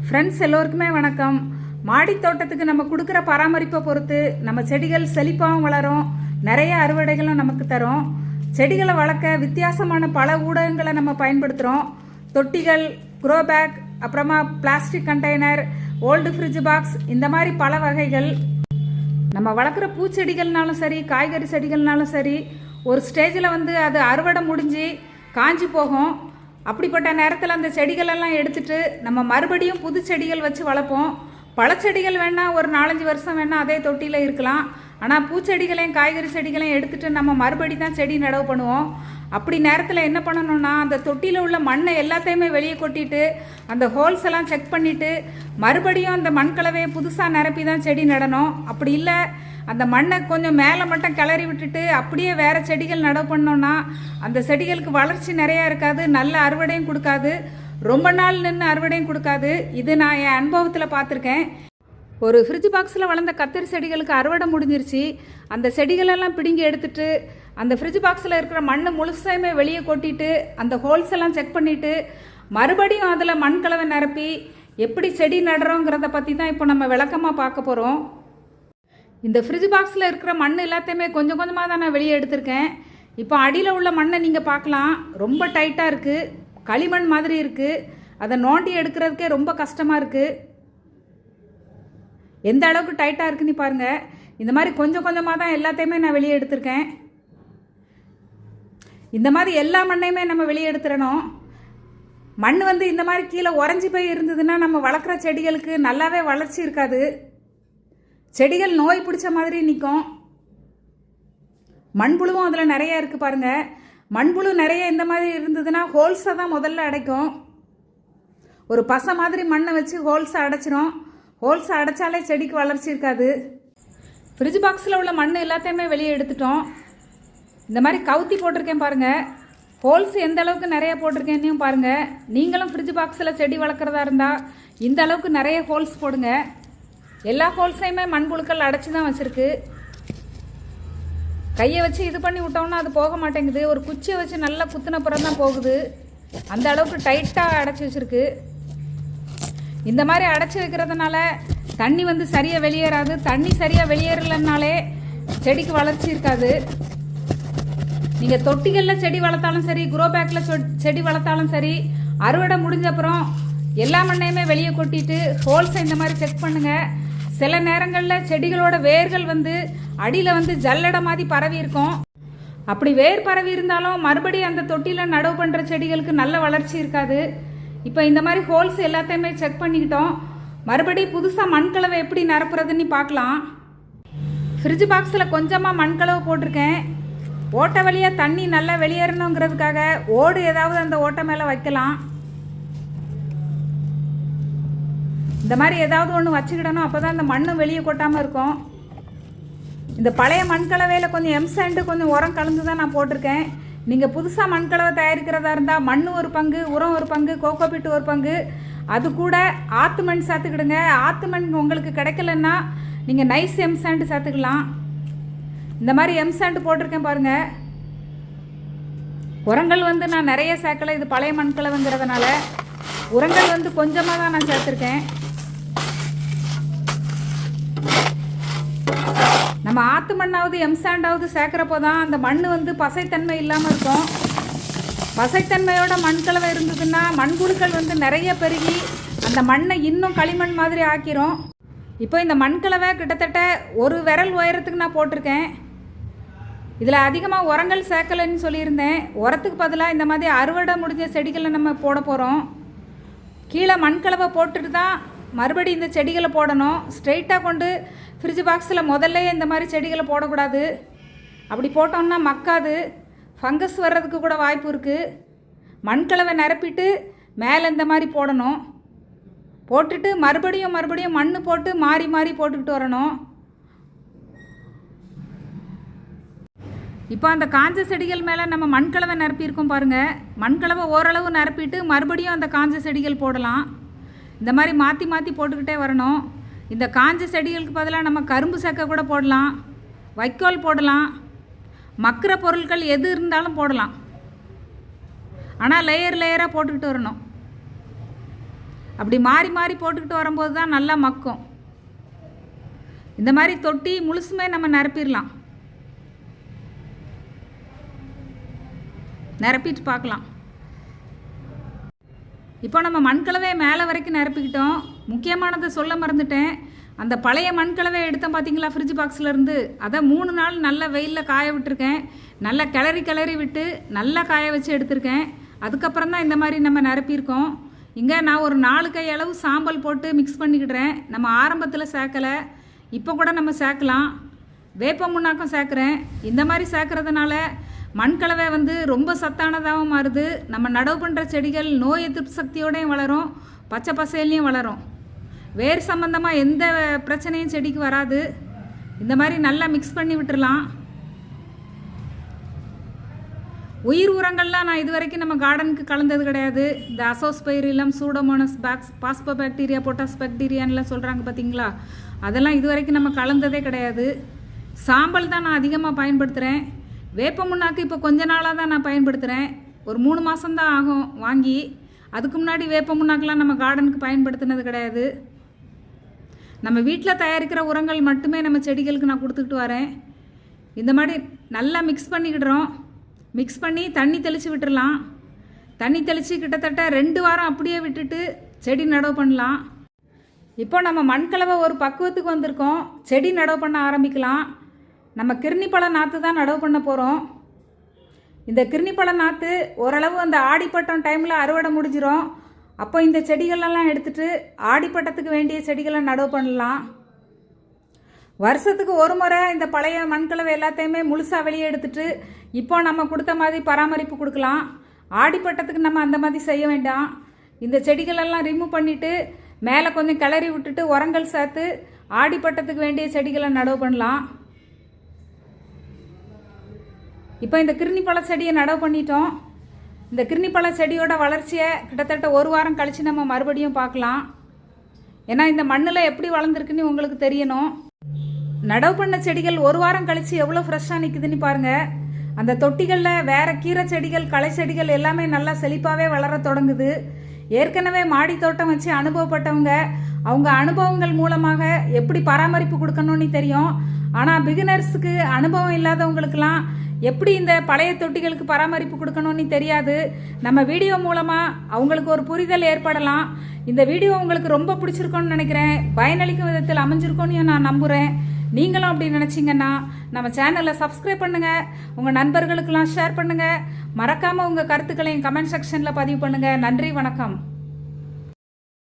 Friends எல்லோருக்குமே வணக்கம். மாடி தோட்டத்துக்கு நம்ம கொடுக்குற பராமரிப்பை பொறுத்து நம்ம செடிகள் செழிப்பாகவும் வளரும், நிறைய அறுவடைகளும் நமக்கு தரும். செடிகளை வளர்க்க வித்தியாசமான பல ஊடகங்களை நம்ம பயன்படுத்துகிறோம். தொட்டிகள், க்ரோ பேக், அப்புறமா plastic container, old fridge box, இந்த மாதிரி பல வகைகள். நம்ம வளர்க்குற பூச்செடிகள்னாலும் சரி, காய்கறி செடிகள்னாலும் சரி, ஒரு ஸ்டேஜில் அது அறுவடை முடிஞ்சு காஞ்சி போகும். அப்படிப்பட்ட நேரத்தில் அந்த செடிகளெல்லாம் எடுத்துட்டு நம்ம மறுபடியும் புது செடிகள் வச்சு வளர்ப்போம். பழச்செடிகள் வேணால் ஒரு 4-5 வருஷம் வேணால் அதே தொட்டியில் இருக்கலாம். ஆனால் பூச்செடிகளையும் காய்கறி செடிகளையும் எடுத்துகிட்டு நம்ம மறுபடி தான் செடி நடவு பண்ணுவோம். அப்படி நேரத்தில் என்ன பண்ணணும்னா, அந்த தொட்டியில் உள்ள மண்ணை எல்லாத்தையுமே வெளியே கொட்டிட்டு அந்த ஹோல்ஸ் எல்லாம் செக் பண்ணிவிட்டு மறுபடியும் அந்த மண்கலவையை புதுசாக நிரப்பி தான் செடி நடணும். அப்படி இல்லை, அந்த மண்ணை கொஞ்சம் மேலே மட்டும் கிளறி விட்டுட்டு அப்படியே வேறு செடிகள் நடவு பண்ணோன்னா அந்த செடிகளுக்கு வளர்ச்சி நிறையா இருக்காது, நல்ல அறுவடையும் கொடுக்காது, ரொம்ப நாள் நின்று அறுவடையும் கொடுக்காது. இது நான் என் அனுபவத்தில் பார்த்துருக்கேன். ஒரு ஃப்ரிட்ஜ் பாக்ஸில் வளர்ந்த கத்திரி செடிகளுக்கு அறுவடை முடிஞ்சிருச்சு. அந்த செடிகளெல்லாம் பிடுங்கி எடுத்துட்டு அந்த ஃப்ரிட்ஜ் பாக்ஸில் இருக்கிற மண் முழுசாயுமே வெளியே கொட்டிட்டு அந்த ஹோல்ஸ் எல்லாம் செக் பண்ணிவிட்டு மறுபடியும் அதில் மண் கலவை நிரப்பி எப்படி செடி நடுறோங்கிறத பற்றி தான் இப்போ நம்ம விளக்கமாக பார்க்க போகிறோம். இந்த ஃப்ரிட்ஜ் பாக்ஸில் இருக்கிற மண் எல்லாத்தையுமே கொஞ்சம் கொஞ்சமாக தான் நான் வெளியே எடுத்திருக்கேன். இப்போ அடியில் உள்ள மண்ணை நீங்கள் பார்க்கலாம், ரொம்ப டைட்டாக இருக்குது, களிமண் மாதிரி இருக்குது. அதை நோண்டி எடுக்கிறதுக்கே ரொம்ப கஷ்டமாக இருக்குது. எந்த அளவுக்கு டைட்டாக இருக்குன்னு பாருங்கள். இந்த மாதிரி கொஞ்சம் கொஞ்சமாக தான் எல்லாத்தையுமே நான் வெளியே எடுத்திருக்கேன். இந்த மாதிரி எல்லா மண்ணையுமே நம்ம வெளியே எடுத்துடணும். மண் இந்த மாதிரி கீழே உறைஞ்சி போய் இருந்ததுன்னா நம்ம வளர்க்குற செடிகளுக்கு நல்லாவே வளர்ச்சி இருக்காது. செடிகள் நோய் பிடிச்ச மாதிரி நிற்கும். மண்புழுவும் அதில் நிறைய இருக்குது பாருங்கள். மண்புழு நிறைய இந்த மாதிரி இருந்ததுன்னா ஹோல்ஸை தான் முதல்ல அடைக்கும். ஒரு பசை மாதிரி மண்ணை வச்சு ஹோல்ஸை அடைச்சிரும். ஹோல்ஸை அடைச்சாலே செடிக்கு வளர்ச்சி இருக்காது. ஃப்ரிட்ஜ் பாக்ஸில் உள்ள மண் எல்லாத்தையுமே வெளியே எடுத்துட்டோம். இந்த மாதிரி கவுத்தி போட்டிருக்கேன் பாருங்கள். ஹோல்ஸ் எந்த அளவுக்கு நிறைய போட்டிருக்கேன்னையும் பாருங்கள். நீங்களும் ஃப்ரிட்ஜ் பாக்ஸில் செடி வளர்க்குறதா இருந்தால் இந்த அளவுக்கு நிறைய ஹோல்ஸ் போடுங்க. எல்லா ஹோல்ஸையுமே மண்புழுக்கள் அடைச்சி தான் வச்சுருக்கு. கையை வச்சு இது பண்ணி விட்டோம்னா அது போக மாட்டேங்குது. ஒரு குச்சியை வச்சு நல்லா குத்தின புறம் தான் போகுது. அந்த அளவுக்கு டைட்டாக அடைச்சி வச்சுருக்கு. இந்த மாதிரி அடைச்சி வைக்கிறதுனால தண்ணி சரியாக வெளியேறாது. தண்ணி சரியாக வெளியேறலைன்னாலே செடிக்கு வளர்ச்சி இருக்காது. நீங்கள் தொட்டிகளில் செடி வளர்த்தாலும் சரி, குரோ பேக்கில் செடி வளர்த்தாலும் சரி, அறுவடை முடிஞ்ச அப்புறம் எல்லா மண்ணையுமே வெளியே கொட்டிட்டு ஹோல்ஸை இந்த மாதிரி செக் பண்ணுங்கள். சில நேரங்களில் செடிகளோட வேர்கள் அடியில் ஜல்லடை மாதிரி பரவி இருக்கும். அப்படி வேர் பரவி இருந்தாலும் மறுபடியும் அந்த தொட்டியில் நடவு பண்ணுற செடிகளுக்கு நல்ல வளர்ச்சி இருக்காது. இப்போ இந்த மாதிரி ஹோல்ஸ் எல்லாத்தையுமே செக் பண்ணிக்கிட்டோம். மறுபடியும் புதுசாக மண்கலவை எப்படி நிரப்புறதுன்னு பார்க்கலாம். ஃப்ரிட்ஜ் பாக்ஸில் கொஞ்சமாக மண்கலவை போட்டிருக்கேன். ஓட்டை வழியாக தண்ணி நல்லா வெளியேறணுங்கிறதுக்காக ஓடு ஏதாவது அந்த ஓட்டை மேலே வைக்கலாம். இந்த மாதிரி ஏதாவது ஒன்று வச்சுக்கிடணும். அப்போ தான் அந்த மண்ணும் வெளியே கொட்டாமல் இருக்கும். இந்த பழைய மண்கலவையில் கொஞ்சம் எம்சாண்டு கொஞ்சம் உரம் கலந்து தான் நான் போட்டிருக்கேன். நீங்கள் புதுசாக மண்கலவை தயாரிக்கிறதா இருந்தால் மண் ஒரு பங்கு, உரம் ஒரு பங்கு, கோகோபிட் ஒரு பங்கு, அது கூட ஆற்று மண் சேர்த்துக்கிடுங்க. ஆற்று மண் உங்களுக்கு கிடைக்கலன்னா நீங்கள் நைஸ் எம்சாண்டு சேர்த்துக்கலாம். இந்த மாதிரி எம்சாண்டு போட்டிருக்கேன் பாருங்கள். உரங்கள் நான் நிறைய சேர்க்கலை. இது பழைய மண்கலவைங்கிறதுனால உரங்கள் கொஞ்சமாக தான் நான் சேர்த்துருக்கேன். நம்ம ஆற்று மண்ணாவது எம்சாண்டாவது சேர்க்குறப்போ தான் அந்த மண் பசைத்தன்மை இல்லாமல் இருக்கும். பசைத்தன்மையோட மண்கலவை இருந்ததுன்னா மண்புழுக்கள் நிறைய பெருகி அந்த மண்ணை இன்னும் களிமண் மாதிரி ஆக்கிரும். இப்போ இந்த மண்கலவை கிட்டத்தட்ட ஒரு விரல் உயரத்துக்கு நான் போட்டிருக்கேன். இதில் அதிகமாக உரங்கள் சேர்க்கலைன்னு சொல்லியிருந்தேன். உரத்துக்கு பதிலாக இந்த மாதிரி அறுவடை முடிஞ்ச செடிகளை நம்ம போட போகிறோம். கீழே மண்கலவை போட்டுட்டு தான் மறுபடியும் இந்த செடிகளை போடணும். ஸ்ட்ரெயிட்டாக கொண்டு ஃப்ரிட்ஜ் பாக்ஸில் முதல்ல இந்த மாதிரி செடிகளை போடக்கூடாது. அப்படி போட்டோம்னா மக்காது, ஃபங்கஸ் வர்றதுக்கு கூட வாய்ப்பு இருக்குது. மண்கலவை நிரப்பிட்டு மேலே இந்த மாதிரி போடணும். போட்டுட்டு மறுபடியும் மண் போட்டு மாறி மாறி போட்டுக்கிட்டு வரணும். இப்போ அந்த காஞ்ச செடிகள் மேலே நம்ம மண்கலவை நிரப்பியிருக்கோம் பாருங்கள். மண்கலவை ஓரளவு நிரப்பிட்டு மறுபடியும் அந்த காஞ்ச செடிகள் போடலாம். இந்த மாதிரி மாற்றி மாற்றி போட்டுக்கிட்டே வரணும். இந்த காஞ்ச செடிகளுக்கு பதிலாக நம்ம கரும்பு சக்கை கூட போடலாம், வைக்கோல் போடலாம், மக்கிற பொருட்கள் எது இருந்தாலும் போடலாம். ஆனால் லேயர் லேயராக போட்டுக்கிட்டு வரணும். அப்படி மாறி மாறி போட்டுக்கிட்டு வரும்போது தான் நல்லா மக்கும். இந்த மாதிரி தொட்டி முழுசுமே நம்ம நிரப்பிடலாம். நிரப்பிட்டு பார்க்கலாம். இப்போ நம்ம மண்கலவை மேலே வரைக்கும் நிரப்பிக்கிட்டோம். முக்கியமானதை சொல்ல மறந்துட்டேன். அந்த பழைய மண்கலவை எடுத்தேன் பார்த்தீங்களா ஃப்ரிட்ஜ் பாக்ஸ்லேருந்து, அதை 3 நாள் நல்ல வெயிலில் காய விட்டுருக்கேன். நல்லா கிளறி விட்டு நல்லா காய வச்சு எடுத்திருக்கேன். அதுக்கப்புறம் தான் இந்த மாதிரி நம்ம நிரப்பியிருக்கோம். இங்கே நான் ஒரு 4 கை அளவு சாம்பல் போட்டு மிக்ஸ் பண்ணிக்கிடுறேன். நம்ம ஆரம்பத்தில் சேர்க்கலை, இப்போ கூட நம்ம சேர்க்கலாம். வேப்ப முன்னாக்கம் சேர்க்குறேன். இந்த மாதிரி சேர்க்குறதுனால மண்கலவை ரொம்ப சத்தானதாகவும் மாறுது. நம்ம நடவு பண்ணுற செடிகள் நோய் எதிர்ப்பு சக்தியோடையும் வளரும், பச்சை பசையிலையும் வளரும். வேர் சம்மந்தமாக எந்த பிரச்சனையும் செடிக்கு வராது. இந்த மாதிரி நல்லா மிக்ஸ் பண்ணி விட்டுடலாம். உயிர் உரங்கள்லாம் நான் இது வரைக்கும் நம்ம கார்டனுக்கு கலந்தது கிடையாது. இந்த அசோஸ்பைரிலம், சூடோமோனஸ், பாஸ்போபாக்டீரியா, பொட்டாஸ் பாக்டீரியான்லாம் சொல்கிறாங்க பார்த்தீங்களா, அதெல்லாம் இது வரைக்கும் நம்ம கலந்ததே கிடையாது. சாம்பல் தான் நான் அதிகமாக பயன்படுத்துகிறேன். வேப்ப முன்னாக்கு இப்போ கொஞ்ச நாளாக தான் நான் பயன்படுத்துகிறேன். ஒரு 3 மாதம்தான் ஆகும் வாங்கி. அதுக்கு முன்னாடி வேப்ப முன்னாக்கெலாம் நம்ம கார்டனுக்கு பயன்படுத்தினது கிடையாது. நம்ம வீட்டில் தயாரிக்கிற உரங்கள் மட்டுமே நம்ம செடிகளுக்கு நான் கொடுத்துக்கிட்டு வரேன். இந்த மாதிரி நல்லா மிக்ஸ் பண்ணிக்கிடுறோம். மிக்ஸ் பண்ணி தண்ணி தெளித்து விட்டுடலாம். தண்ணி தெளித்து கிட்டத்தட்ட 2 வாரம் அப்படியே விட்டுட்டு செடி நடவு பண்ணலாம். இப்போ நம்ம மண்கலவை ஒரு பக்குவத்துக்கு வந்திருக்கோம். செடி நடவு பண்ண ஆரம்பிக்கலாம். நம்ம கிர்ணிப்பழ நாற்று தான் நடவு பண்ண போகிறோம். இந்த கிர்ணிப்பழ நாற்று ஓரளவு அந்த ஆடிப்பட்டம் டைமில் அறுவடை முடிஞ்சிடும். அப்போ இந்த செடிகளெல்லாம் எடுத்துகிட்டு ஆடிப்பட்டத்துக்கு வேண்டிய செடிகளை நடவு பண்ணலாம். வருஷத்துக்கு ஒரு முறை இந்த பழைய மண்கலவை எல்லாத்தையுமே முழுசாக வெளியே எடுத்துட்டு இப்போ நம்ம கொடுத்த மாதிரி பராமரிப்பு கொடுக்கலாம். ஆடிப்பட்டத்துக்கு நம்ம அந்த மாதிரி செய்ய வேண்டாம். இந்த செடிகளெல்லாம் ரிமூவ் பண்ணிவிட்டு மேலே கொஞ்சம் கிளறி விட்டுட்டு உரங்கள் சேர்த்து ஆடிப்பட்டத்துக்கு வேண்டிய செடிகளை நடவு பண்ணலாம். இப்போ இந்த கிர்ணிப்பழ செடியை நடவு பண்ணிட்டோம். இந்த கிர்ணிப்பழ செடியோட வளர்ச்சியை கிட்டத்தட்ட 1 வாரம் கழித்து நம்ம மறுபடியும் பார்க்கலாம். ஏன்னா இந்த மண்ணில் எப்படி வளர்ந்துருக்குன்னு உங்களுக்கு தெரியணும். நடவு பண்ண செடிகள் 1 வாரம் கழித்து எவ்வளோ ஃப்ரெஷ்ஷாக நிற்குதுன்னு பாருங்கள். அந்த தொட்டிகளில் வேறு கீரை செடிகள், களை செடிகள் எல்லாமே நல்லா செழிப்பாகவே வளர தொடங்குது. ஏற்கனவே மாடி தோட்டம் வச்சு அனுபவப்பட்டவங்க அவங்க அனுபவங்கள் மூலமாக எப்படி பராமரிப்பு கொடுக்கணும்னு தெரியும். ஆனால் பிகினர்ஸுக்கு அனுபவம் இல்லாதவங்களுக்கெல்லாம் எப்படி இந்த பழைய தொட்டிகளுக்கு பராமரிப்பு கொடுக்கணும்னு தெரியாது. நம்ம வீடியோ மூலமாக அவங்களுக்கு ஒரு புரிதல் ஏற்படலாம். இந்த வீடியோ உங்களுக்கு ரொம்ப பிடிச்சிருக்கோன்னு நினைக்கிறேன். பயனளிக்கும் விதத்தில் அமைஞ்சிருக்கோன்னு நான் நம்புகிறேன். நீங்களும் அப்படி நினச்சிங்கன்னா நம்ம சேனலை சப்ஸ்கிரைப் பண்ணுங்கள், உங்கள் நண்பர்களுக்கெல்லாம் ஷேர் பண்ணுங்கள். மறக்காமல் உங்கள் கருத்துக்களையும் கமெண்ட் செக்ஷனில் பதிவு பண்ணுங்கள். நன்றி, வணக்கம்.